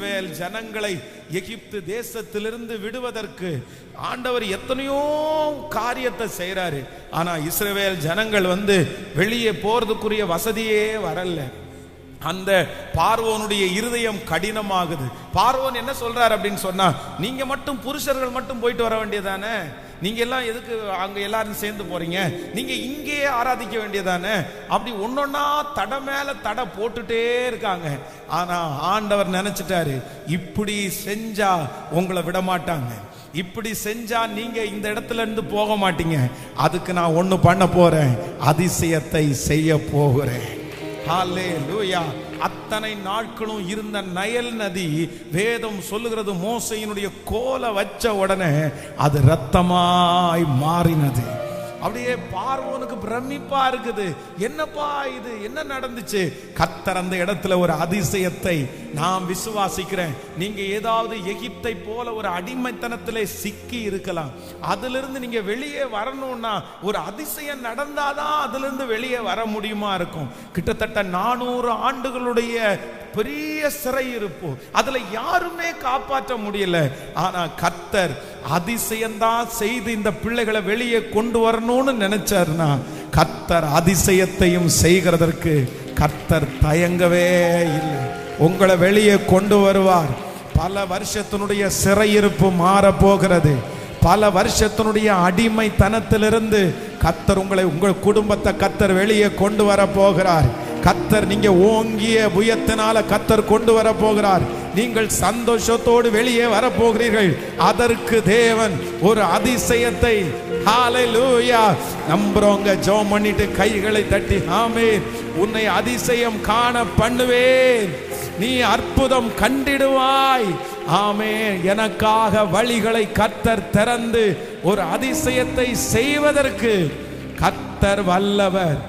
இஸ்ரவேல் ஜனங்களை எகிப்து தேசத்திலிருந்து விடுவதற்கு ஆண்டவர் எத்தனையோ காரியத்தை செய்யறாரு. ஆனா இஸ்ரவேல் ஜனங்கள் வெளியே போறதுக்குரிய வசதியே வரல. அந்த பார்வோனுடைய இருதயம் கடினமாகுது. பார்வோன் என்ன சொல்றாரு அப்படின்னு சொன்னா, நீங்க மட்டும் புருஷர்கள் மட்டும் போயிட்டு வர வேண்டியதானே, நீங்க எல்லாம் எதுக்கு அங்க எல்லாரும் சேர்ந்து போறீங்க, நீங்க இங்கேயே ஆராதிக்க வேண்டியதானே. அப்படி ஒன்னொன்னா தடை மேல தடை போட்டுட்டே இருக்காங்க. ஆனா ஆண்டவர் நினைச்சிட்டாரு, இப்படி செஞ்சா உங்களை விட மாட்டாங்க, இப்படி செஞ்சா நீங்க இந்த இடத்துல இருந்து போக மாட்டீங்க. அதுக்கு நான் ஒண்ணு பண்ண போறேன், அதிசயத்தை செய்ய போகிறேன். ஹல்லேலூயா. அத்தனை நாட்களும் இருந்த நைல் நதி வேதம் சொல்லுகிறது, மோசையினுடைய கோலை வச்ச உடனே அது இரத்தமாய் மாறினது. அப்படியே பார்வோனுக்கு பிரமிப்பா இருக்குது, என்னப்பா இது, என்ன நடந்துச்சு? கர்த்தர் அந்த இடத்துல ஒரு அதிசயத்தை நான் விசுவாசிக்கிறேன். நீங்க ஏதாவது எகிப்தை போல ஒரு அடிமைத்தனத்திலே சிக்கி இருக்கலாம். அதிலிருந்து நீங்க வெளியே வரணும்னா ஒரு அதிசயம் நடந்தாதான் அதிலிருந்து வெளியே வர முடியுமா இருக்கும். கிட்டத்தட்ட 400 ஆண்டுகளுடைய பெரிய சிறையிருப்பு, அதுல யாருமே காப்பாற்ற முடியல. ஆனா கர்த்தர் அதிசயம்தான் செய்து இந்த பிள்ளைகளை வெளியே கொண்டு வரணும்னு நினைச்சாருன்னா, கர்த்தர் அதிசயத்தையும் செய்கிறதற்கு கர்த்தர் தயங்கவே இல்லை. உங்களை வெளியே கொண்டு வருவார். பல வருஷத்தினுடைய சிறையிருப்பு மாற போகிறது. பல வருஷத்தினுடைய அடிமைத்தனத்திலிருந்து கர்த்தர் உங்கள் குடும்பத்தை கர்த்தர் வெளியே கொண்டு வர போகிறார். கர்த்தர் நீங்க ஓங்கிய புயத்தினால கர்த்தர் கொண்டு வர போகிறார். நீங்கள் சந்தோஷத்தோடு வெளியே வர போகிறீர்கள். அதற்கு தேவன் ஒரு அதிசயத்தை, ஹல்லேலூயா, நம்புறவங்க ஜெபம் பண்ணிட்டு கைகளை தட்டி ஆமென், உன்னை அதிசயம் காண பண்ணுவேன், நீ அற்புதம் கண்டிடுவாய். ஆமென். எனக்காக வழிகளை கர்த்தர் திறந்து ஒரு அதிசயத்தை செய்வதற்கு கர்த்தர் வல்லவர்.